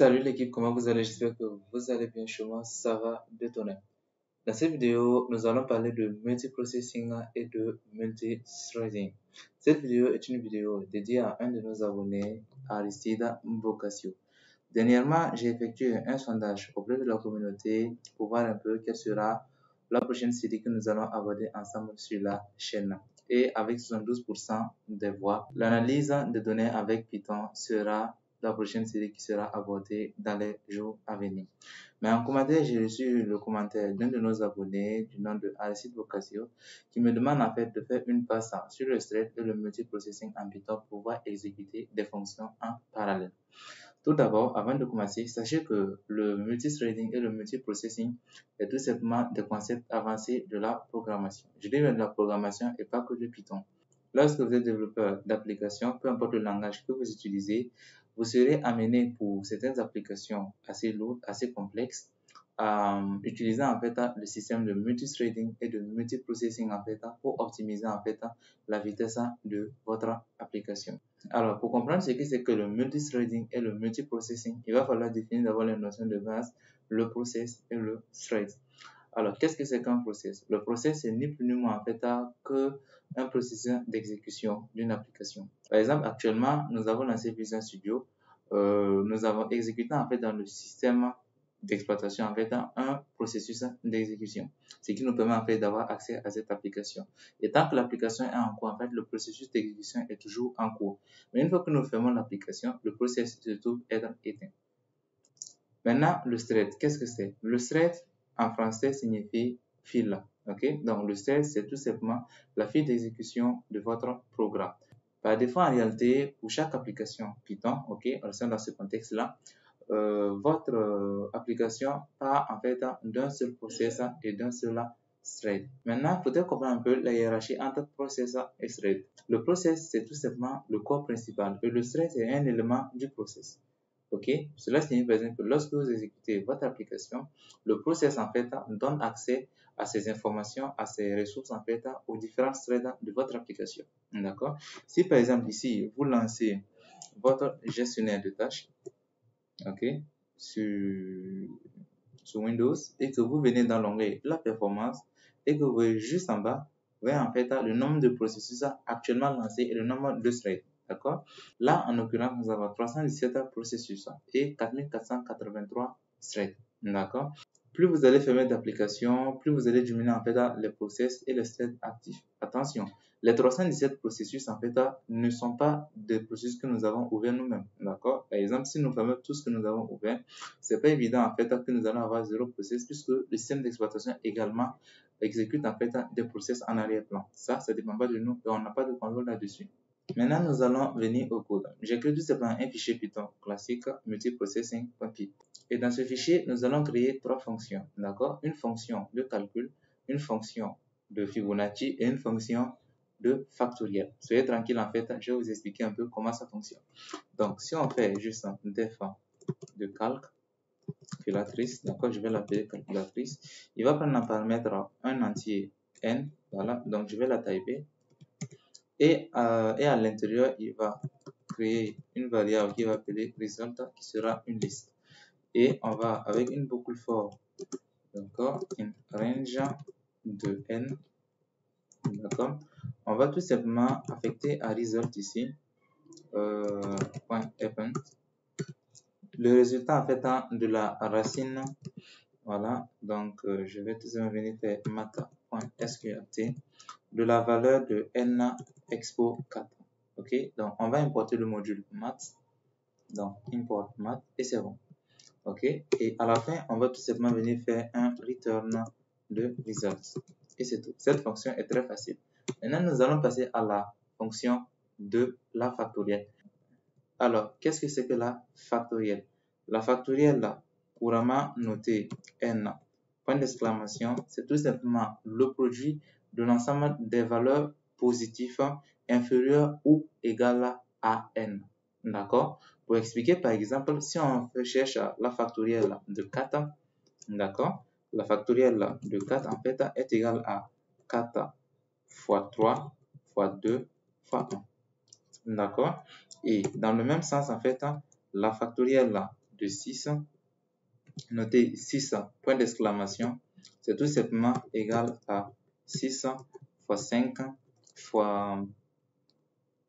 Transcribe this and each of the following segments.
Salut l'équipe, comment vous allez? J'espère que vous allez bien chez moi, ça va de tonnerre. Dans cette vidéo, nous allons parler de multiprocessing et de multithreading. Cette vidéo est une vidéo dédiée à un de nos abonnés, Aristide Mbokasio. Dernièrement, j'ai effectué un sondage auprès de la communauté pour voir un peu quelle sera la prochaine série que nous allons aborder ensemble sur la chaîne. Et avec 72% des voix, l'analyse des données avec Python sera la prochaine série qui sera abordée dans les jours à venir. Mais en commentaire, j'ai reçu le commentaire d'un de nos abonnés du nom de Aristide Bocasio qui me demande en fait de faire une passe sur le thread et le multiprocessing en Python pour pouvoir exécuter des fonctions en parallèle. Tout d'abord, avant de commencer, sachez que le multithreading et le multiprocessing est tout simplement des concepts avancés de la programmation. Je dis bien de la programmation et pas que de Python. Lorsque vous êtes développeur d'applications, peu importe le langage que vous utilisez, vous serez amené pour certaines applications assez lourdes, assez complexes, à utiliser en fait le système de multithreading et de multiprocessing en fait pour optimiser en fait la vitesse de votre application. Alors, pour comprendre ce que c'est que le multithreading et le multiprocessing, il va falloir définir d'abord les notions de base, le process et le thread. Alors, qu'est-ce que c'est qu'un process? Le process, c'est ni plus ni moins en fait qu'un processus d'exécution d'une application. Par exemple, actuellement, nous avons lancé Visual Studio. Nous avons exécuté en fait dans le système d'exploitation en fait un processus d'exécution, ce qui nous permet en fait d'avoir accès à cette application. Et tant que l'application est en cours, en fait, le processus d'exécution est toujours en cours. Mais une fois que nous fermons l'application, le processus se trouve être éteint. Maintenant, le thread, qu'est-ce que c'est? Le thread, en français, signifie fil. Ok? Donc, le thread, c'est tout simplement la file d'exécution de votre programme. Par défaut, en réalité, pour chaque application Python, ok, on dans ce contexte-là, votre application part en fait d'un seul processeur et d'un seul thread. Maintenant, il faudrait comprendre un peu la hiérarchie entre processeur et thread. Le process, c'est tout simplement le corps principal et le thread est un élément du process. Ok, cela signifie par exemple que lorsque vous exécutez votre application, le process en fait donne accès à ces informations, à ces ressources en fait aux différents threads de votre application. D'accord? Si par exemple ici vous lancez votre gestionnaire de tâches, ok, sur Windows et que vous venez dans l'onglet la performance et que vous voyez juste en bas, vous voyez en fait le nombre de processus actuellement lancés et le nombre de threads. D'accord? Là, en l'occurrence, nous avons 317 processus et 4483 threads. D'accord? Plus vous allez fermer d'applications, plus vous allez diminuer en fait les process et les threads actifs. Attention, les 317 processus en fait ne sont pas des processus que nous avons ouverts nous-mêmes. D'accord? Par exemple, si nous fermons tout ce que nous avons ouvert, c'est pas évident en fait que nous allons avoir 0 process puisque le système d'exploitation également exécute en fait des process en arrière-plan. Ça dépend pas de nous et on n'a pas de contrôle là-dessus. Maintenant, nous allons venir au code. J'ai créé tout simplement un fichier Python classique multiprocessing.py. Et dans ce fichier, nous allons créer 3 fonctions. D'accord? Une fonction de calcul, une fonction de Fibonacci et une fonction de factoriel. Soyez tranquille, en fait, je vais vous expliquer un peu comment ça fonctionne. Donc, si on fait juste un def de calculatrice, d'accord, je vais l'appeler calculatrice. Il va prendre en paramètre un entier n, voilà, donc je vais la typer. Et à l'intérieur, il va créer une variable qui va appeler result qui sera une liste. Et on va avec une boucle for, d'accord, in range de n, d'accord, on va tout simplement affecter à result ici .append le résultat en fait de la racine. Voilà, donc je vais tout simplement venir faire math.sqrt de la valeur de n expo 4. Ok, donc on va importer le module math, donc import math et c'est bon. Ok, et à la fin on va tout simplement venir faire un return de results et c'est tout. Cette fonction est très facile. Maintenant nous allons passer à la fonction de la factorielle. Alors qu'est-ce que c'est que la factorielle? La factorielle là, couramment notée n point d'exclamation, c'est tout simplement le produit de l'ensemble des valeurs positives inférieures ou égales à n. D'accord? Pour expliquer, par exemple, si on cherche la factorielle de 4, d'accord? La factorielle de 4, en fait, est égale à 4 fois 3 fois 2 fois 1. D'accord? Et dans le même sens, en fait, la factorielle de 6, notez 6, point d'exclamation, c'est tout simplement égal à 6 fois 5 fois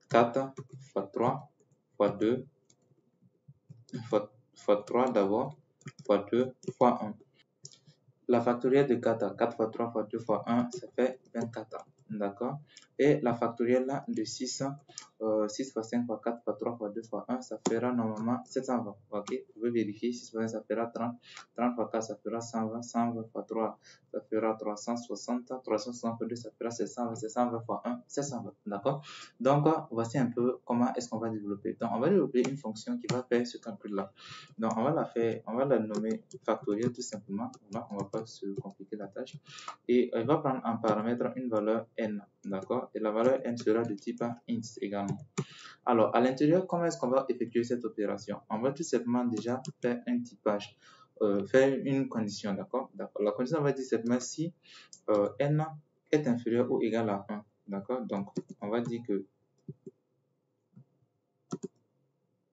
4 fois 3 fois 2 fois 3 d'abord fois 2 fois 1. La factorielle de 4, 4 fois 3 fois 2 fois 1, ça fait 24. D'accord? Et la factorielle là, de 6, 6 fois 5 fois 4 fois 3 fois 2 fois 1, ça fera normalement 720. Ok? Vous pouvez vérifier. 6 fois 1, ça fera 30. 30 fois 4, ça fera 120. 120 fois 3, ça fera 360. 360 fois 2, ça fera 720. 720 fois 1, 720. D'accord? Donc, voici un peu comment est-ce qu'on va développer. Donc, on va développer une fonction qui va faire ce calcul-là. Donc, on va la nommer factorielle tout simplement. Là, on va pas se compliquer la tâche. Et elle va prendre en paramètre une valeur n, d'accord? Et la valeur n sera de type int également. Alors, à l'intérieur, comment est-ce qu'on va effectuer cette opération? On va tout simplement déjà faire un typage, faire une condition, d'accord? La condition, on va dire simplement si n est inférieur ou égal à 1, d'accord? Donc, on va dire que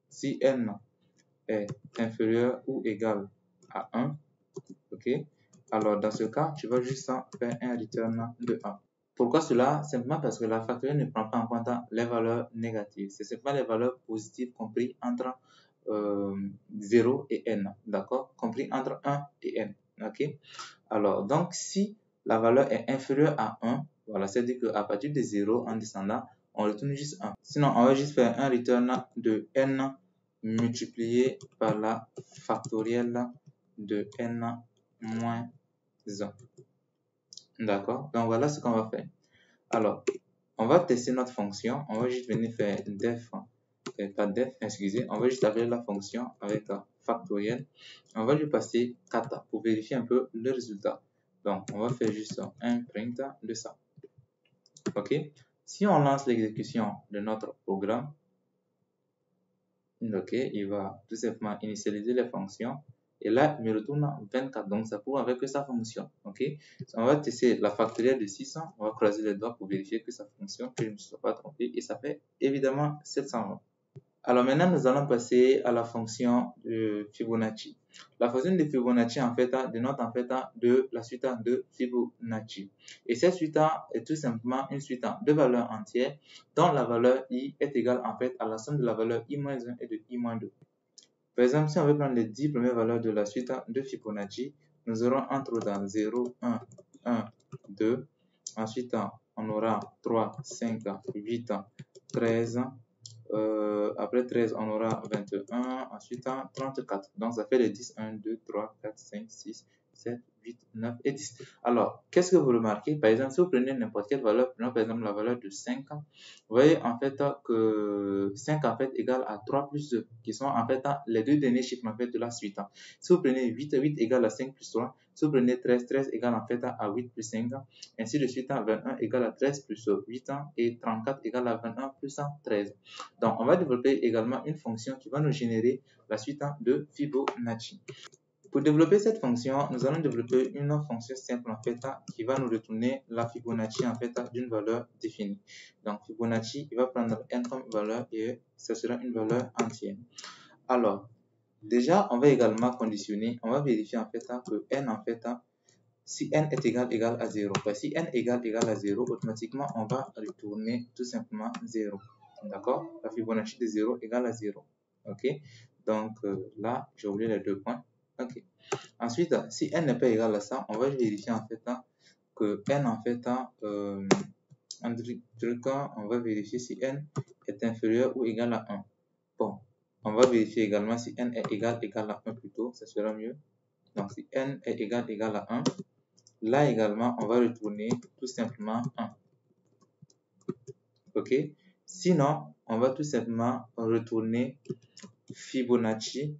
si n est inférieur ou égal à 1, ok? Alors, dans ce cas, tu vas juste faire un return de 1. Pourquoi cela? Simplement parce que la factorielle ne prend pas en compte les valeurs négatives. C'est simplement les valeurs positives comprises entre 0 et n. D'accord? Compris entre 1 et n. Ok? Alors, donc, si la valeur est inférieure à 1, voilà, c'est-à-dire qu'à partir de 0 en descendant, on retourne juste 1. Sinon, on va juste faire un return de n multiplié par la factorielle de n moins 1. D'accord? Donc, voilà ce qu'on va faire. Alors, on va tester notre fonction. On va juste venir faire def, pas def, excusez. On va juste appeler la fonction avec factoriel. On va lui passer 4 pour vérifier un peu le résultat. Donc, on va faire juste un print de ça. OK? Si on lance l'exécution de notre programme, OK, il va tout simplement initialiser les fonctions. Et là, il me retourne 24. Donc, ça prouve avec que ça fonctionne. OK? On va tester la factorielle de 600. On va croiser les doigts pour vérifier que ça fonctionne, que je ne me sois pas trompé. Et ça fait évidemment 720. Alors maintenant, nous allons passer à la fonction de Fibonacci. La fonction de Fibonacci, en fait, dénote en fait de la suite de Fibonacci. Et cette suite est tout simplement une suite de valeurs entières dont la valeur i est égale en fait à la somme de la valeur i-1 et de i-2. Par exemple, si on veut prendre les 10 premières valeurs de la suite de Fibonacci, nous aurons entre dans 0, 1, 1, 2. Ensuite, on aura 3, 5, 8, 13. Après 13, on aura 21. Ensuite, 34. Donc, ça fait les 10. 1, 2, 3, 4, 5, 6, 7, 8, 9 et 10. Alors, qu'est-ce que vous remarquez? Par exemple, si vous prenez n'importe quelle valeur, prenons par exemple la valeur de 5, vous voyez en fait que 5 en fait égale à 3 plus 2, qui sont en fait les deux derniers chiffres en fait de la suite. Si vous prenez 8, 8 égale à 5 plus 3. Si vous prenez 13, 13 égale en fait à 8 plus 5. Ainsi de suite, 21 égale à 13 plus 8 et 34 égale à 21 plus 13. Donc, on va développer également une fonction qui va nous générer la suite de Fibonacci. Pour développer cette fonction, nous allons développer une fonction simple en fait qui va nous retourner la Fibonacci en fait d'une valeur définie. Donc Fibonacci, il va prendre n comme valeur et ce sera une valeur entière. Alors, déjà, on va également conditionner, on va vérifier en fait que n en fait, si n est égal à 0. Si n égale à 0, automatiquement, on va retourner tout simplement 0. D'accord? La Fibonacci de 0 égale à 0. OK? Donc là, j'ai oublié les 2 points. OK. Ensuite, si n n'est pas égal à ça, on va vérifier en fait que n en fait, on va vérifier si n est inférieur ou égal à 1. Bon, on va vérifier également si n est égal à 1 plutôt, ça sera mieux. Donc si n est égal à 1, là également, on va retourner tout simplement 1. OK? Sinon, on va tout simplement retourner Fibonacci.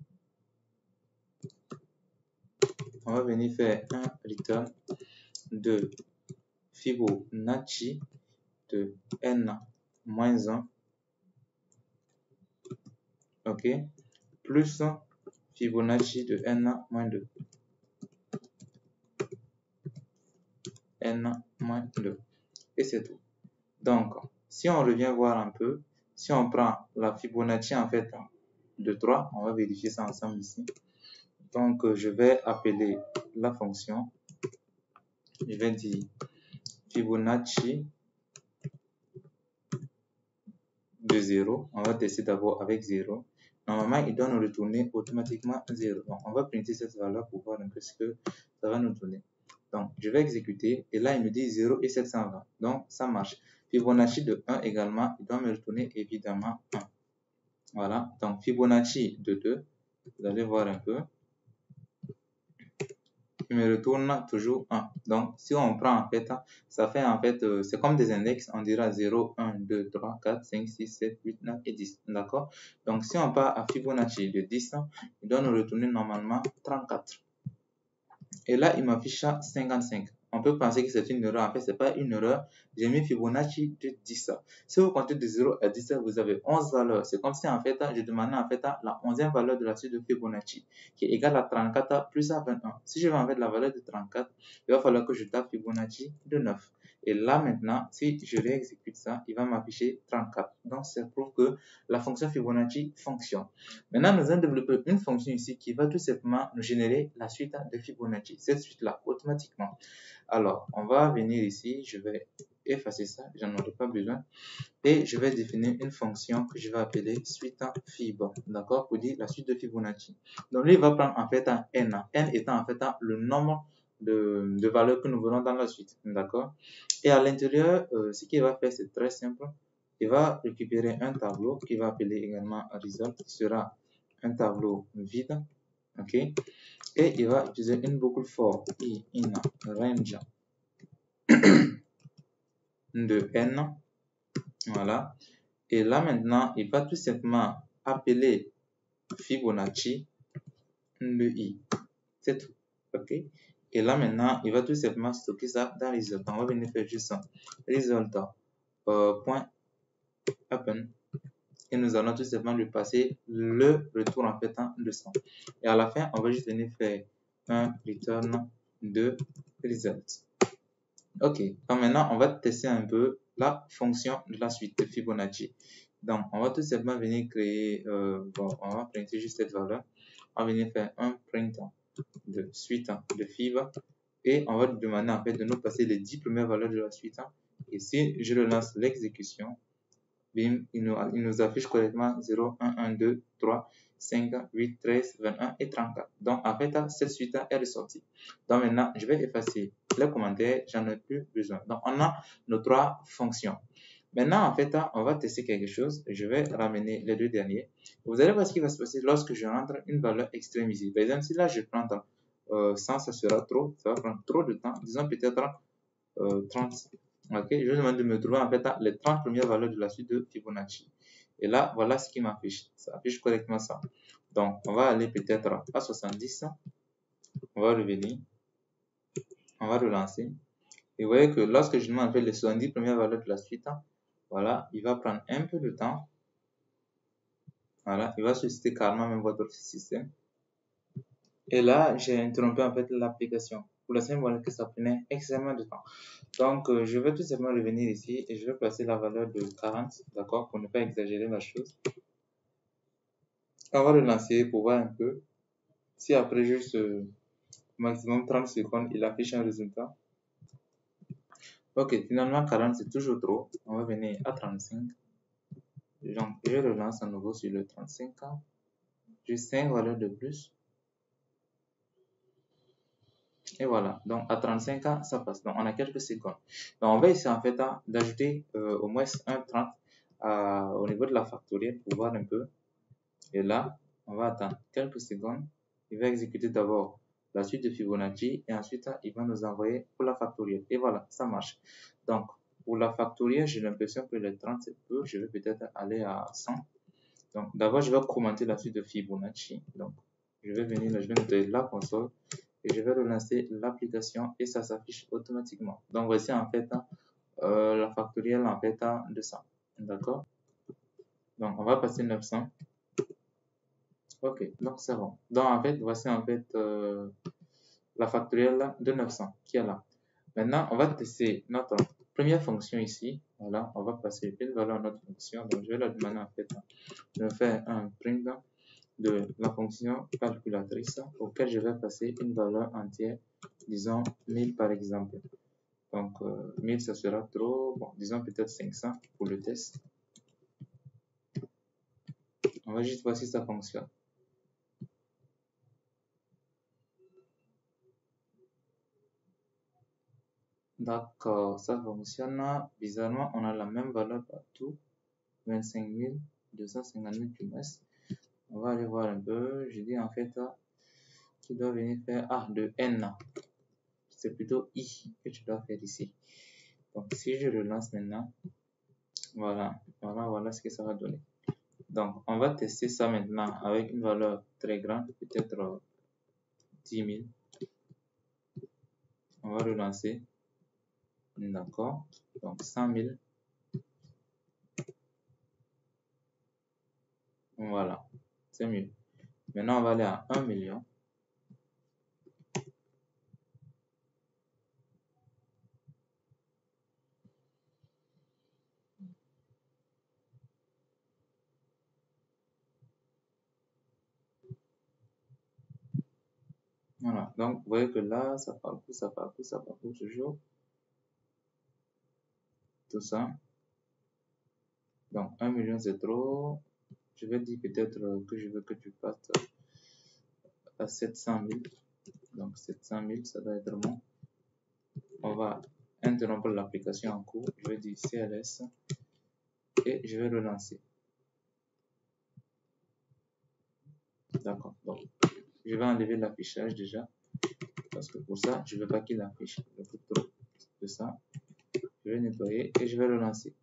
On va venir faire un return de Fibonacci de n-1, OK, plus Fibonacci de n-2, n-2, et c'est tout. Donc, si on revient voir un peu, si on prend la Fibonacci en fait de 3. On va vérifier ça ensemble ici. Donc, je vais appeler la fonction. Je vais dire Fibonacci de 0. On va tester d'abord avec 0. Normalement, il doit nous retourner automatiquement 0. Donc, on va printer cette valeur pour voir un peu ce que ça va nous donner. Donc, je vais exécuter. Et là, il me dit 0 et 720. Donc, ça marche. Fibonacci de 1 également, il doit me retourner évidemment 1. Voilà. Donc, Fibonacci de 2. Vous allez voir un peu. Il me retourne toujours 1. Donc, si on prend en fait, ça fait en fait, c'est comme des index, on dira 0, 1, 2, 3, 4, 5, 6, 7, 8, 9 et 10. D'accord? Donc, si on part à Fibonacci de 10, il doit nous retourner normalement 34. Et là, il m'affiche 55. On peut penser que c'est une erreur. En fait, ce n'est pas une erreur. J'ai mis Fibonacci de 10. Si vous comptez de 0 à 10, vous avez 11 valeurs. C'est comme si en fait, je demandais en fait la 11e valeur de la suite de Fibonacci, qui est égale à 34 plus à 21. Si je veux en fait la valeur de 34, il va falloir que je tape Fibonacci de 9. Et là maintenant, si je réexécute ça, il va m'afficher 34. Donc, ça prouve que la fonction Fibonacci fonctionne. Maintenant, nous allons développer une fonction ici qui va tout simplement nous générer la suite de Fibonacci. Cette suite-là, automatiquement. Alors, on va venir ici, je vais effacer ça, j'en aurai pas besoin. Et je vais définir une fonction que je vais appeler suite Fib, d'accord, pour dire la suite de Fibonacci. Donc, lui, il va prendre en fait un n, n étant en fait le nombre de valeurs que nous voulons dans la suite, d'accord. Et à l'intérieur, ce qu'il va faire, c'est très simple. Il va récupérer un tableau qu'il va appeler également result, qui sera un tableau vide, ok. Et il va utiliser une boucle for i in range de n, voilà. Et là maintenant, il va tout simplement appeler Fibonacci de i, c'est tout, ok. Et là maintenant, il va tout simplement stocker ça dans result. On va venir faire juste ça, result point happen. Et nous allons tout simplement lui passer le retour en fait de ça. Et à la fin, on va juste venir faire un return de result. Ok, donc maintenant, on va tester un peu la fonction de la suite de Fibonacci. Donc, on va tout simplement venir créer, bon, on va printer juste cette valeur. On va venir faire un print de suite de Fib. Et on va lui demander en fait de nous passer les 10 premières valeurs de la suite. Et si je relance l'exécution, bim, il nous affiche correctement 0, 1, 1, 2, 3, 5, 8, 13, 21 et 34. Donc, en fait, cette suite est ressortie. Donc, maintenant, je vais effacer les commentaires, j'en ai plus besoin. Donc, on a nos 3 fonctions. Maintenant, en fait, on va tester quelque chose. Je vais ramener les 2 derniers. Vous allez voir ce qui va se passer lorsque je rentre une valeur extrême ici. Par exemple, si là, je prends 100, ça sera trop. Ça va prendre trop de temps. Disons peut-être 30. Ok, je vais demander de me trouver en fait les 30 premières valeurs de la suite de Fibonacci. Et là, voilà ce qui m'affiche. Ça affiche correctement ça. Donc, on va aller peut-être à 70. On va revenir. On va relancer. Et vous voyez que lorsque je demande en fait les 70 premières valeurs de la suite, voilà, il va prendre un peu de temps. Voilà, il va susciter carrément même votre système. Et là, j'ai interrompu en fait l'application. Pour la simple raison que ça prenait extrêmement de temps. Donc, je vais tout simplement revenir ici et je vais placer la valeur de 40, d'accord, pour ne pas exagérer la chose. On va relancer pour voir un peu si après juste maximum 30 secondes, il affiche un résultat. Ok, finalement 40 c'est toujours trop. On va venir à 35. Donc, je relance à nouveau sur le 35. J'ai 5 valeurs de plus. Et voilà, donc à 35 ans, ça passe. Donc on a quelques secondes. Donc on va essayer en fait d'ajouter au moins un 30 au niveau de la factorielle pour voir un peu. Et là, on va attendre quelques secondes. Il va exécuter d'abord la suite de Fibonacci et ensuite il va nous envoyer pour la factorielle. Et voilà, ça marche. Donc pour la factorielle, j'ai l'impression que les 30 c'est peu. Je vais peut-être aller à 100. Donc d'abord, je vais commenter la suite de Fibonacci. Donc je vais venir là, je vais noter la console. Et je vais relancer l'application et ça s'affiche automatiquement. Donc voici en fait la factorielle en fait de ça. D'accord. Donc on va passer 900. Ok, donc c'est bon. Donc en fait, voici en fait la factorielle de 900 qui est là. Maintenant, on va tester notre première fonction ici. Voilà, on va passer une valeur à notre fonction. Donc je vais la demander en fait de faire un print de la fonction calculatrice auquel je vais passer une valeur entière, disons 1000 par exemple. Donc 1000 ça sera trop, bon, disons peut-être 500 pour le test. On va juste voir si ça fonctionne. D'accord, ça fonctionne. Bizarrement, on a la même valeur partout. 25 250 trimestres. On va aller voir un peu. Je dis en fait, tu dois venir faire de N. C'est plutôt I que tu dois faire ici. Donc, si je relance maintenant, voilà ce que ça va donner. Donc, on va tester ça maintenant avec une valeur très grande, peut-être 10 000. On va relancer. D'accord. Donc, 100 000. Voilà. C'est mieux. Maintenant, on va aller à 1 million. Voilà. Donc, vous voyez que là, ça parcourt toujours. Tout ça. Donc, 1 million, c'est trop. Je vais dire peut-être que je veux que tu passes à 700 000. Donc, 700 000, ça doit être bon. On va interrompre l'application en cours. Je vais dire CLS et je vais relancer. D'accord. Donc, je vais enlever l'affichage déjà parce que pour ça, je ne veux pas qu'il affiche beaucoup trop de ça. Je vais nettoyer et je vais relancer.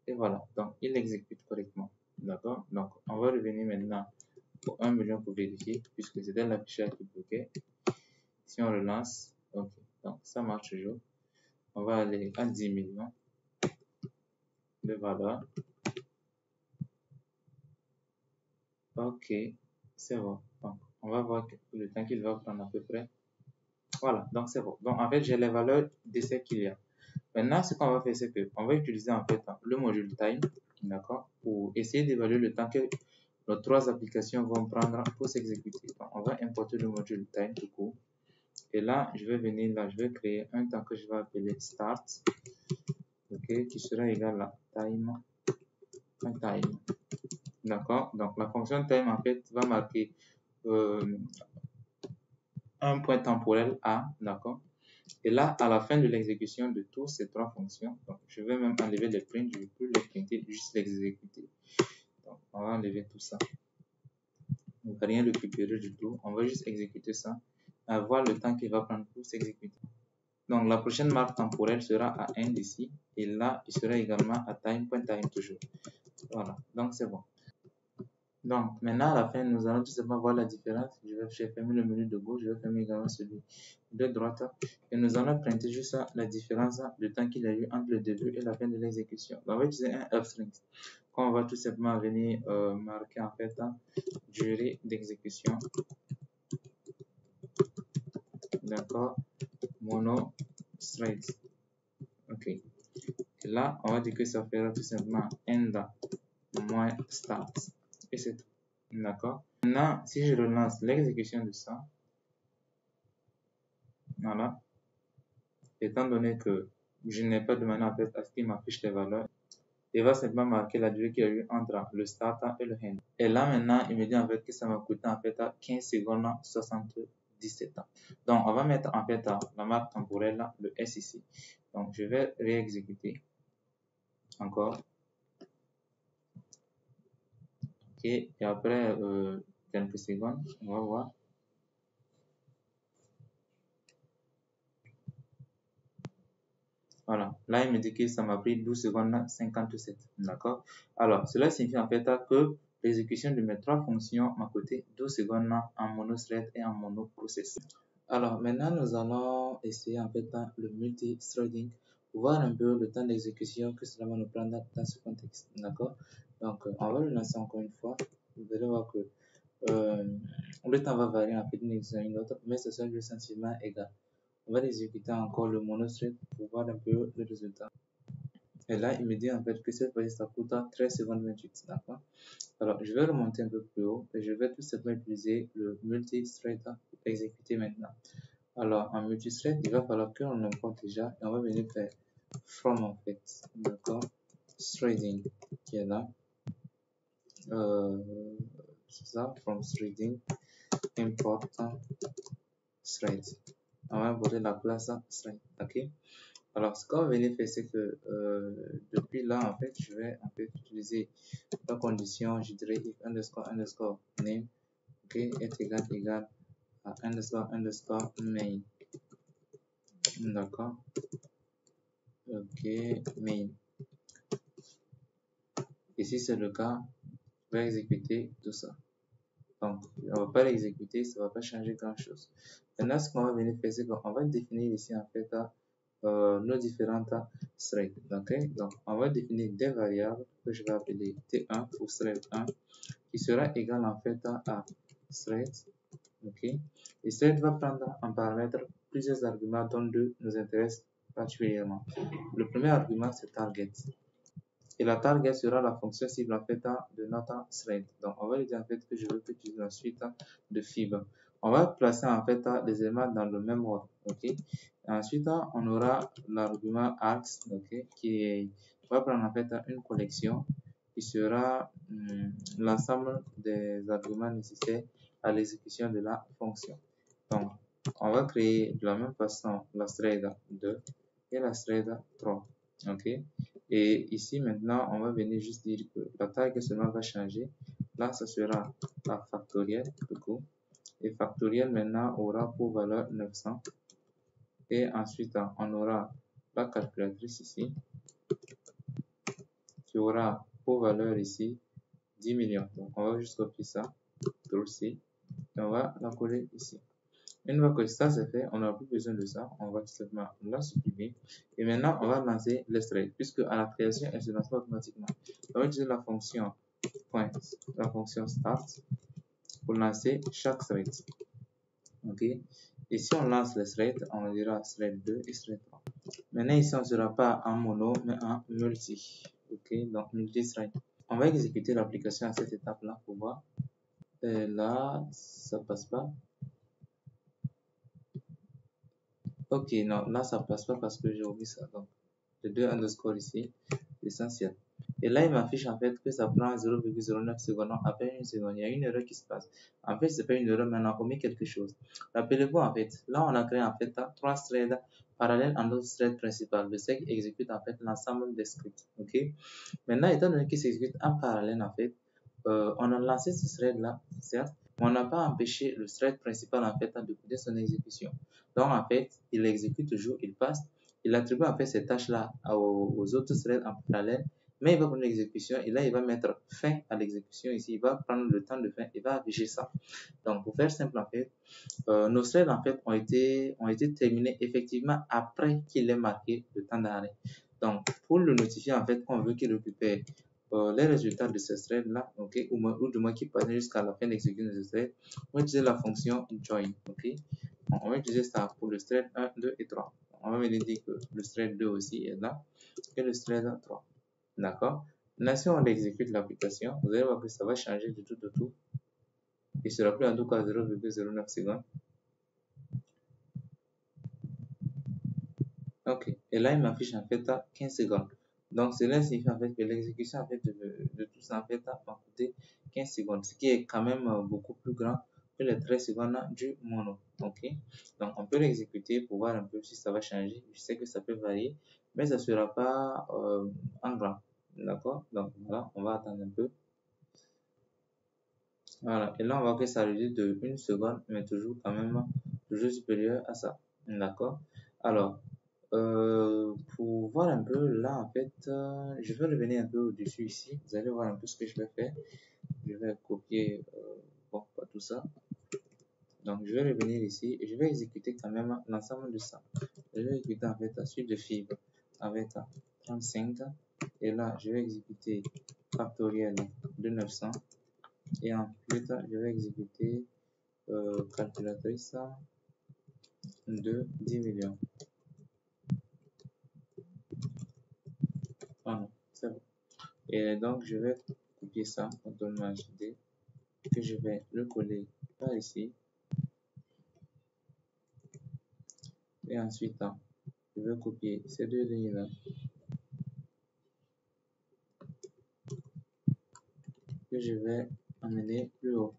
Et voilà. Donc, il exécute correctement. D'accord. Donc, on va revenir maintenant pour 1 million pour vérifier puisque c'était l'affichage qui bloquait. Si on relance, ok. Donc, ça marche toujours. On va aller à 10 millions de valeur. Ok, c'est bon. Donc, on va voir le temps qu'il va prendre à peu près. Voilà, donc c'est bon. Donc, en fait, j'ai les valeurs d'essai qu'il y a. Maintenant, ce qu'on va faire, c'est qu'on va utiliser en fait le module time, d'accord, pour essayer d'évaluer le temps que nos trois applications vont prendre pour s'exécuter. Donc, on va importer le module time tout court. Et là, je vais venir là, je vais créer un temps que je vais appeler start, ok, qui sera égal à time. D'accord. Donc, la fonction time, en fait, va marquer un point temporel A, d'accord. Et là, à la fin de l'exécution de toutes ces trois fonctions, donc je vais même enlever les prints, je ne vais plus les printer, juste l'exécuter. Donc, on va enlever tout ça. On ne va rien récupérer du tout. On va juste exécuter ça, à voir le temps qu'il va prendre pour s'exécuter. Donc, la prochaine marque temporelle sera à end ici. Et là, il sera également à time.time toujours. Voilà. Donc, c'est bon. Donc, maintenant, à la fin, nous allons tout simplement voir la différence. Je vais fermer le menu de gauche, je vais fermer également celui de droite. Et nous allons printer juste la différence de temps qu'il y a eu entre le début et la fin de l'exécution. On va utiliser un f-string. Quand on va tout simplement venir marquer en fait durée d'exécution. D'accord. Mono thread. Ok. Et là, on va dire que ça fera tout simplement end moins start. Et c'est tout. D'accord. Maintenant, si je relance l'exécution de ça, voilà, étant donné que je n'ai pas demandé en fait à ce qu'il m'affiche les valeurs, il va simplement marquer la durée qu'il y a eu entre le start et le end. Et là maintenant, il me dit en fait que ça m'a coûté en fait à 15 secondes 77 ans. Donc on va mettre en fait la marque temporelle, le S ici. Donc je vais réexécuter encore. Ok, et après quelques secondes, on va voir. Voilà, là il me dit que ça m'a pris 12 secondes 57. D'accord. Alors, cela signifie en fait que l'exécution de mes trois fonctions m'a coûté 12 secondes en monothread et en monoprocess. Alors, maintenant, nous allons essayer en fait le multi-threading pour voir un peu le temps d'exécution que cela va nous prendre dans ce contexte. D'accord. Donc, on va le lancer encore une fois. Vous allez voir que le temps va varier en fait d'une exécution à une autre, mais ce sera essentiellement égal. On va exécuter encore le monothread pour voir un peu le résultat. Et là, il me dit en fait que cette fois-ci, ça coûte 13 secondes 28. D'accord? Alors, je vais remonter un peu plus haut et je vais tout simplement utiliser le multithread pour exécuter maintenant. Alors, en multithread, il va falloir que l'on importe déjà et on va venir faire from en fait. D'accord? Threading qui est là. C'est ça, from threading, import thread. On va importer la classe thread. Ok? Alors, ce qu'on va venir faire, c'est que depuis là, en fait, je vais en fait utiliser la condition, je dirais if underscore name, ok, est égal à underscore main. D'accord? Ok, main. Et si c'est le cas, je vais exécuter tout ça. Donc, on va pas l'exécuter, ça va pas changer grand chose. Maintenant, ce qu'on va venir faire, c'est qu'on va définir ici en fait nos différentes threads. Okay? Donc, on va définir des variables que je vais appeler T1 ou thread 1 qui sera égal en fait à thread. Ok? Et thread va prendre en paramètre plusieurs arguments dont deux nous intéressent particulièrement. Le premier argument, c'est target. Et la target sera la fonction cible en fait de notre thread. Donc, on va lui dire en fait que je veux que tu utilises la suite de fibres. On va placer en fait les éléments dans le même ordre. Ok. Et ensuite, on aura l'argument args, ok, qui va prendre en fait une collection qui sera l'ensemble des arguments nécessaires à l'exécution de la fonction. Donc, on va créer de la même façon la thread 2 et la thread 3. Ok. Et ici, maintenant, on va venir juste dire que la taille que seulement va changer. Là, ça sera la factorielle, du coup. Et factorielle, maintenant, aura pour valeur 900. Et ensuite, on aura la calculatrice ici, qui aura pour valeur ici 10 millions. Donc, on va juste copier ça, ici, et on va la coller ici. Une fois que ça c'est fait, on n'a plus besoin de ça. On va tout simplement la supprimer. Et maintenant, on va lancer le thread, puisque à la création, elle se lance pas automatiquement. On va utiliser la fonction point, la fonction start pour lancer chaque thread. Ok. Et si on lance le thread, on dira thread 2 et thread 3. Maintenant, ici, on ne sera pas en mono, mais en multi. Ok. Donc, multi-thread. On va exécuter l'application à cette étape-là pour voir. Et là, ça passe pas. Ok, non, là ça passe pas parce que j'ai oublié ça. Donc, le 2 underscore ici, l'essentiel. Et là, il m'affiche en fait que ça prend 0,09 secondes. Non, à peine une seconde. Il y a une erreur qui se passe. En fait, c'est pas une erreur, mais on a omis quelque chose. Rappelez-vous, en fait, là, on a créé en fait trois threads parallèles à notre thread principal. Le thread exécute en fait l'ensemble des scripts. Ok. Maintenant, étant donné qu'il s'exécute en parallèle, en fait, on a lancé ce thread-là, certes, mais on n'a pas empêché le thread principal en fait de couper son exécution. Donc, en fait, il exécute toujours, il passe, il attribue en fait ces tâches-là aux autres threads en parallèle, mais il va prendre l'exécution et là, il va mettre fin à l'exécution ici, il va prendre le temps de fin, il va afficher ça. Donc, pour faire simple, en fait, nos threads en fait ont été terminés effectivement après qu'il ait marqué le temps d'arrêt. Donc, pour le notifier en fait qu'on veut qu'il récupère les résultats de ce thread là, ok, ou du moins qu'il passe jusqu'à la fin d'exécution de ce thread, on va utiliser la fonction join, ok. On va utiliser ça pour le thread 1, 2 et 3. On va venir dire que le thread 2 aussi est là et le thread 3. D'accord. Maintenant, si on exécute l'application, vous allez voir que ça va changer du tout au tout. Il sera plus en tout cas 0,09 secondes. Ok. Et là, il m'affiche en fait à 15 secondes. Donc, cela signifie en fait que l'exécution en fait de tout ça en fait m'a coûté 15 secondes, ce qui est quand même beaucoup plus grand que les 13 secondes du mono. Ok. Donc, on peut l'exécuter pour voir un peu si ça va changer. Je sais que ça peut varier, mais ça ne sera pas en grand. D'accord. Donc, voilà, on va attendre un peu. Voilà. Et là, on voit que ça réduit de 1 seconde, mais toujours quand même toujours supérieur à ça. D'accord. Alors, pour voir un peu là en fait, je vais revenir un peu au-dessus ici. Vous allez voir un peu ce que je vais faire. Je vais copier, bon, pas tout ça. Donc, je vais revenir ici et je vais exécuter quand même l'ensemble de ça. Je vais exécuter en fait la suite de fibres avec 35. Et là, je vais exécuter factoriel de 900. Et ensuite, je vais exécuter calculatrice de 10 millions. c'est bon. Et donc, je vais copier ça, CTRL D, que je vais le coller par ici. Et ensuite, je vais copier ces deux lignes-là. Que je vais amener plus haut.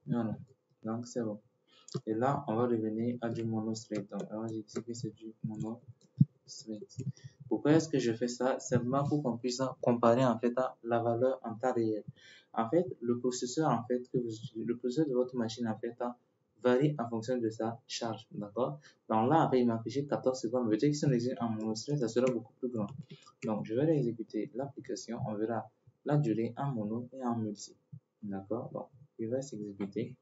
Voilà. Donc, c'est bon. Et là, on va revenir à du mono straight. Donc, alors, j'ai dit que c'est du mono straight. Pourquoi est-ce que je fais ça? Simplement pour qu'on puisse comparer en fait la valeur en temps réel. En fait, le processeur en fait que vous utilisez, le processeur de votre machine en fait varie en fonction de sa charge, d'accord? Donc là, après, il m'a affiché 14 secondes. Mais que si on exécute en mono straight, ça sera beaucoup plus grand. Donc, je vais exécuter l'application. On verra la durée en mono et en multi, d'accord? Donc, il va s'exécuter.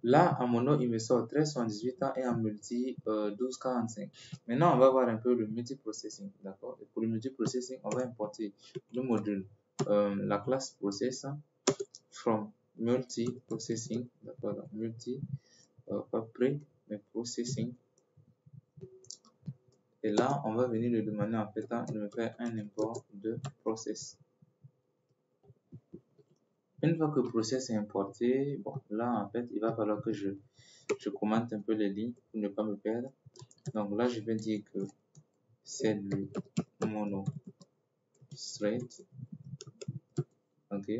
Là, en mono, il me sort 1378 et en multi 1245. Maintenant, on va voir un peu le multiprocessing. D'accord? Et pour le multiprocessing, on va importer le module, la classe process from multiprocessing. D'accord? Donc, multi, pas pré, mais processing. Et là, on va venir lui demander en fait de me faire un import de process. Une fois que le process est importé, bon, là, en fait, il va falloir que je commente un peu les lignes pour ne pas me perdre. Donc là, je vais dire que c'est le mono straight. Ok.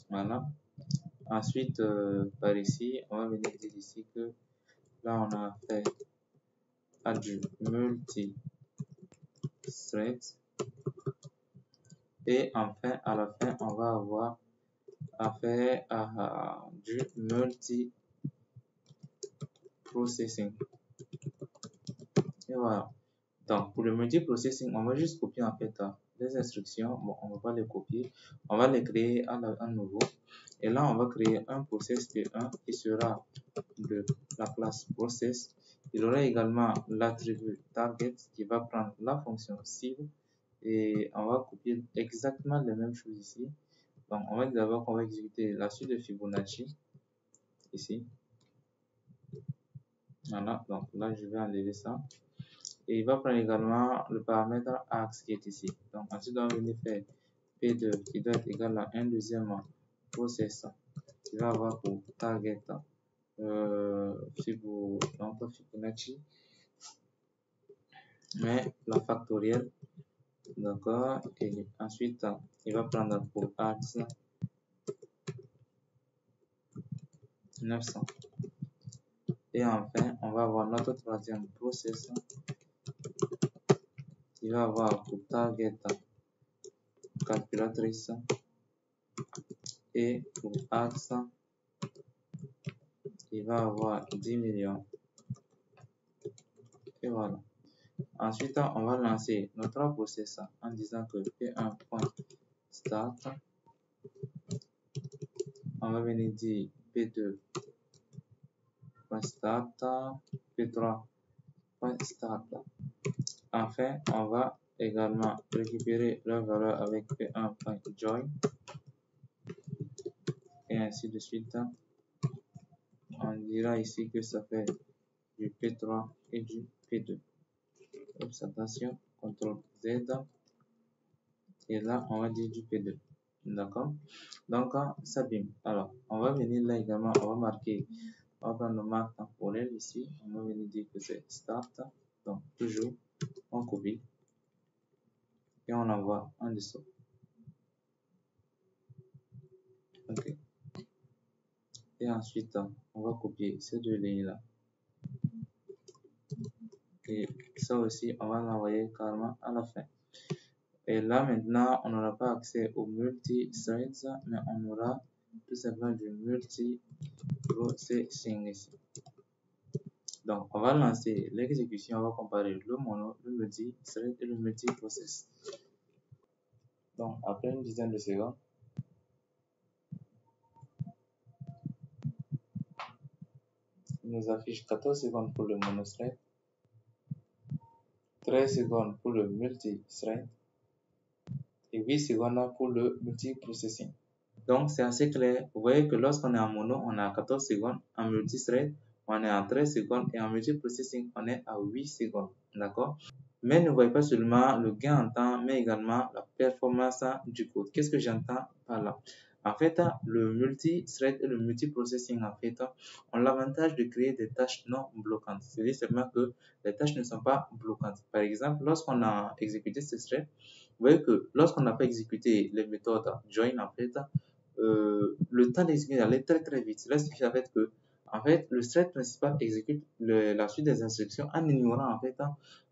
Voilà. Ensuite, par ici, on va venir dire ici que là, on a fait à du multi straight. Et enfin, à la fin, on va avoir affaire à du multi processing. Et voilà. Donc, pour le multiprocessing, on va juste copier en fait les instructions. Bon, on ne va pas les copier. On va les créer à nouveau. Et là, on va créer un process T1 qui sera de la classe process. Il aura également l'attribut target qui va prendre la fonction cible. Et on va copier exactement les mêmes choses ici. Donc, on va dire d'abord qu'on va exécuter la suite de Fibonacci. Ici. Voilà. Donc là, je vais enlever ça. Et il va prendre également le paramètre axe qui est ici. Donc ensuite, on va venir faire P2 qui doit être égal à un deuxième process qui va avoir pour target Fibonacci, mais la factorielle. D'accord. Et ensuite, il va prendre pour axe 900. Et enfin, on va avoir notre troisième process qui va avoir pour target calculatrice et pour axe il va avoir 10 millions. Et voilà. Ensuite, on va lancer notre process en disant que P1.start. On va venir dire P2.start, P3.start. Enfin, on va également récupérer leur valeur avec P1.join. Et ainsi de suite. On dira ici que ça fait du P3 et du P2. Attention, CTRL Z. Et là, on va dire du P2. D'accord? Donc, ça bim. Alors, on va venir là également, on va marquer, on va prendre le marque temporel ici. On va venir dire que c'est start. Donc, toujours, on copie. Et on envoie en dessous. Ok. Et ensuite, on va copier ces deux lignes-là. Et ça aussi, on va l'envoyer carrément à la fin. Et là, maintenant, on n'aura pas accès au multi-threads, mais on aura tout simplement du multi-processing ici. Donc, on va lancer l'exécution, on va comparer le mono, le multi-thread et le multi-process. Donc, après une dizaine de secondes, il nous affiche 14 secondes pour le mono-thread, 13 secondes pour le multi-thread et 8 secondes pour le multi-processing. Donc, c'est assez clair. Vous voyez que lorsqu'on est en mono, on a 14 secondes. En multi-thread, on est à 13 secondes et en multiprocessing, on est à 8 secondes. D'accord? Mais ne voyez pas seulement le gain en temps, mais également la performance du code. Qu'est-ce que j'entends par là? En fait, le multi-thread et le multiprocessing, en fait, ont l'avantage de créer des tâches non bloquantes. C'est-à-dire seulement que les tâches ne sont pas bloquantes. Par exemple, lorsqu'on a exécuté ce thread, vous voyez que lorsqu'on n'a pas exécuté les méthodes join, en fait, le temps d'exécution allait très très vite. Cela signifie en fait que en fait, le thread principal exécute la suite des instructions en ignorant en fait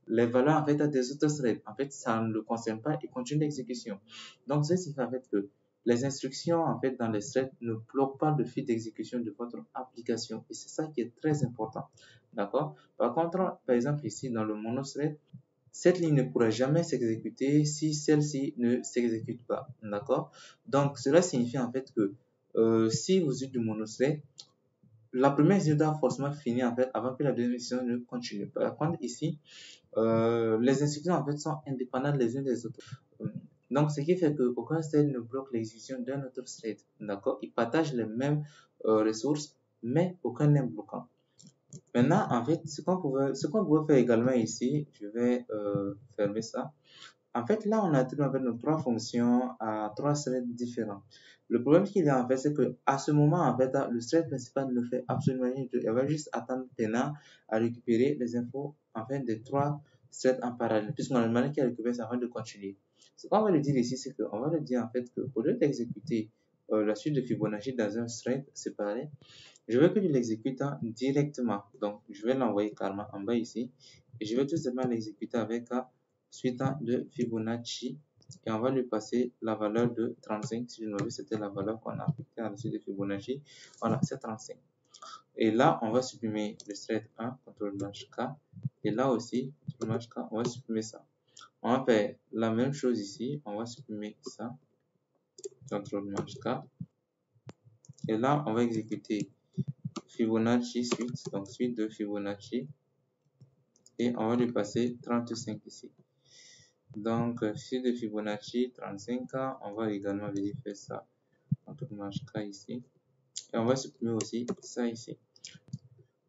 les valeurs en fait des autres threads. En fait, ça ne le concerne pas et continue l'exécution. Donc, ça signifie en fait que les instructions en fait dans les threads ne bloquent pas le fil d'exécution de votre application et c'est ça qui est très important. D'accord? Par contre, par exemple ici dans le monothread, cette ligne ne pourra jamais s'exécuter si celle-ci ne s'exécute pas. D'accord? Donc, cela signifie en fait que si vous utilisez du monothread, la première exécution doit forcément finir en fait avant que la deuxième exécution ne continue. Par contre, ici, les instructions en fait sont indépendantes les unes des autres. Euh, Donc, ce qui fait qu'aucun thread ne bloque l'exécution d'un autre thread. D'accord? Ils partagent les mêmes ressources, mais aucun n'est bloquant. Maintenant, en fait, ce qu'on pouvait faire également ici, je vais fermer ça. En fait, là, on a trouvé avec nos trois fonctions à trois threads différents. Le problème qu'il y a en fait, c'est que à ce moment, en fait, le thread principal ne fait absolument rien. Il va juste attendre Tena à récupérer les infos en fait des trois threads en parallèle, puisqu'on a demandé qu'il récupère ça avant de continuer. Ce qu'on va lui dire ici, c'est qu'on va lui dire en fait que au lieu d'exécuter la suite de Fibonacci dans un thread séparé, je veux que tu l'exécutes directement. Donc, je vais l'envoyer carrément en bas ici. Et je vais tout simplement l'exécuter avec suite de Fibonacci. Et on va lui passer la valeur de 35. Si je me rappelle, c'était la valeur qu'on a appliquée à la suite de Fibonacci. Voilà, c'est 35. Et là, on va supprimer le thread 1, CTRL-K. Et là aussi, CTRL-K, on va supprimer ça. On va faire la même chose ici. On va supprimer ça, CTRL-K. Et là, on va exécuter Fibonacci suite, donc suite de Fibonacci, et on va lui passer 35 ici. Donc, suite de Fibonacci, 35, on va également vérifier ça. On marche K ici, et on va supprimer aussi ça ici.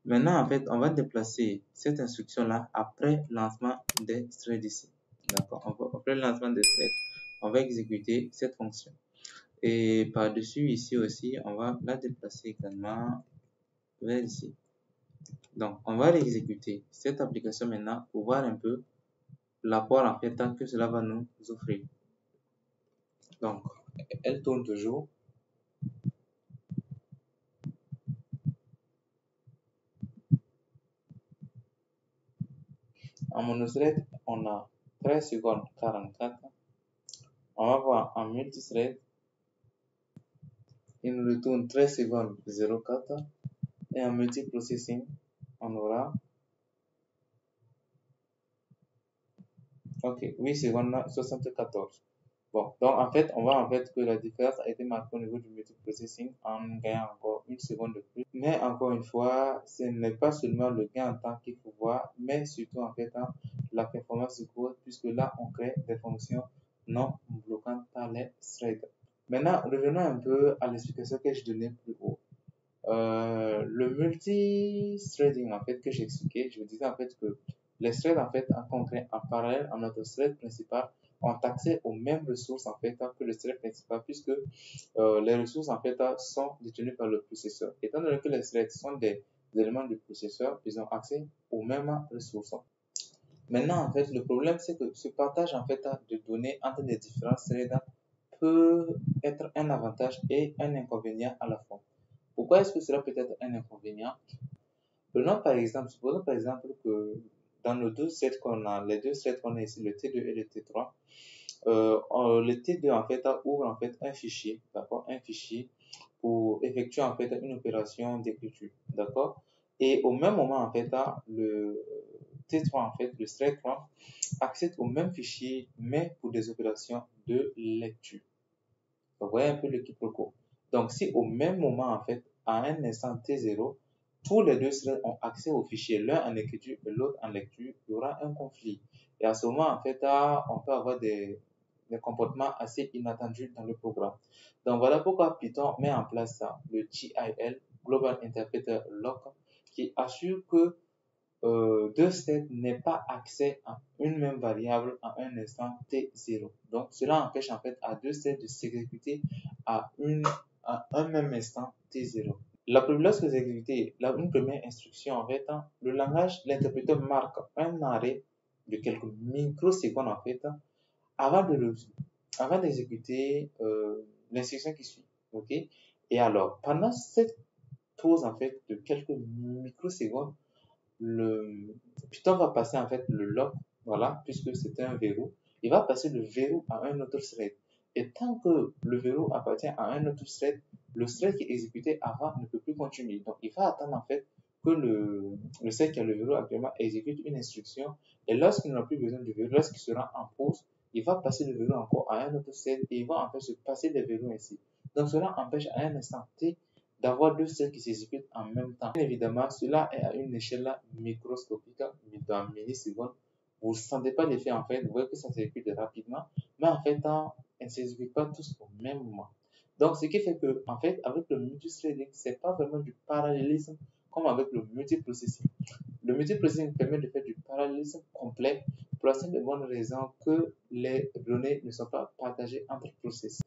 Maintenant, en fait, on va déplacer cette instruction-là après le lancement des threads ici. D'accord? Après le lancement des threads, on va exécuter cette fonction. Et par-dessus ici aussi, on va la déplacer également vers ici. Donc, on va l'exécuter, cette application maintenant, pour voir un peu l'apport en fait que cela va nous offrir. Donc, elle tourne toujours. En monothread, on a 13 secondes 44. On va voir en multithread, il nous retourne 13 secondes 04. Et en multiprocessing, on aura 8 secondes 74. Bon, donc en fait, on voit en fait que la différence a été marquée au niveau du multiprocessing en gagnant encore une seconde de plus. Mais encore une fois, ce n'est pas seulement le gain en temps qu'il faut voir, mais surtout en fait la performance du code, puisque là, on crée des fonctions non bloquantes par les threads. Maintenant, revenons un peu à l'explication que je donnais plus haut. Le multi-threading en fait que j'ai expliqué, je vous disais en fait que les threads en fait en parallèle à notre thread principal ont accès aux mêmes ressources en fait que le thread principal, puisque les ressources en fait sont détenues par le processeur. Étant donné que les threads sont des éléments du processeur, ils ont accès aux mêmes ressources. Maintenant en fait le problème c'est que ce partage en fait de données entre les différents threads peut être un avantage et un inconvénient à la fois. Pourquoi est-ce que cela peut être un inconvénient? Supposons par exemple que dans nos deux sets qu'on a, les deux sets qu'on a ici, le T2 et le T3, le T2 en fait ouvre en fait un fichier, d'accord, un fichier pour effectuer en fait une opération d'écriture, d'accord. Et au même moment en fait le T3 en fait, le thread 3 accède au même fichier mais pour des opérations de lecture. Vous voyez un peu le quiproquo. Donc, si au même moment, en fait, à un instant T0, tous les deux threads ont accès au fichier, l'un en écriture et l'autre en lecture, il y aura un conflit. Et à ce moment, en fait, on peut avoir des comportements assez inattendus dans le programme. Donc, voilà pourquoi Python met en place ça, le GIL, Global Interpreter Lock, qui assure que deux states n'aient pas accès à une même variable à un instant t0. Donc, cela empêche en fait à deux states de s'exécuter à un même instant t0. Lorsque vous exécutez une première instruction, en fait, le langage, l'interpréteur marque un arrêt de quelques microsecondes, en fait, avant d'exécuter l'instruction qui suit. OK? Et alors, pendant cette pause, en fait, de quelques microsecondes, le Python va passer en fait le lock, voilà, puisque c'est un verrou, il va passer le verrou à un autre thread. Et tant que le verrou appartient à un autre thread, le thread qui est exécuté avant ne peut plus continuer. Donc, il va attendre en fait que le thread qui a le verrou actuellement exécute une instruction. Et lorsqu'il n'a plus besoin du verrou, lorsqu'il sera en pause, il va passer le verrou encore à un autre thread et il va en fait se passer des verrous ainsi. Donc, cela empêche à un instant T d'avoir deux threads qui s'exécutent en même temps. Bien évidemment, cela est à une échelle microscopique, dans millisecondes. Vous ne sentez pas l'effet en fait, vous voyez que ça s'exécute rapidement, mais en fait, on ne s'exécute pas tous au même moment. Donc, ce qui fait que, en fait, avec le multithreading, ce n'est pas vraiment du parallélisme comme avec le multiprocessing. Le multiprocessing permet de faire du parallélisme complet pour la simple et bonne raison que les données ne sont pas partagées entre process.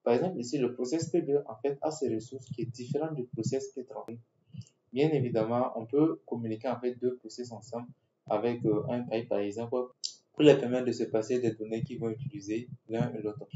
Par exemple, ici, le process P2 en fait a ses ressources qui est différent du process P3. Bien évidemment, on peut communiquer en fait deux process ensemble avec un pipe par exemple pour les permettre de se passer des données qu'ils vont utiliser l'un et l'autre.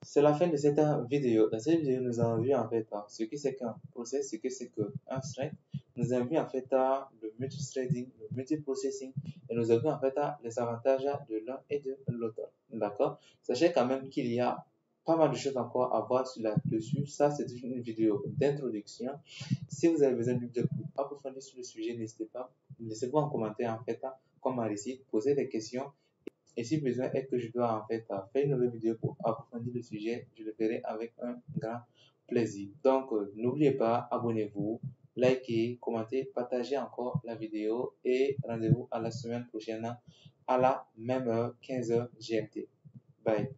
C'est la fin de cette vidéo. Dans cette vidéo, nous avons vu en fait ce que c'est qu'un process, ce que c'est qu'un thread. Nous avons vu en fait le multithreading, le multiprocessing et nous avons vu en fait les avantages de l'un et de l'autre. D'accord? Sachez quand même qu'il y a pas mal de choses encore à voir là-dessus. Ça, c'est une vidéo d'introduction. Si vous avez besoin de approfondir sur le sujet, n'hésitez pas. Laissez-vous en commentaire en fait, comme à récit, posez des questions. Et si besoin est que je dois en fait faire une nouvelle vidéo pour approfondir le sujet, je le ferai avec un grand plaisir. Donc, n'oubliez pas, abonnez-vous, likez, commentez, partagez encore la vidéo et rendez-vous à la semaine prochaine à la même heure, 15h GMT. Bye.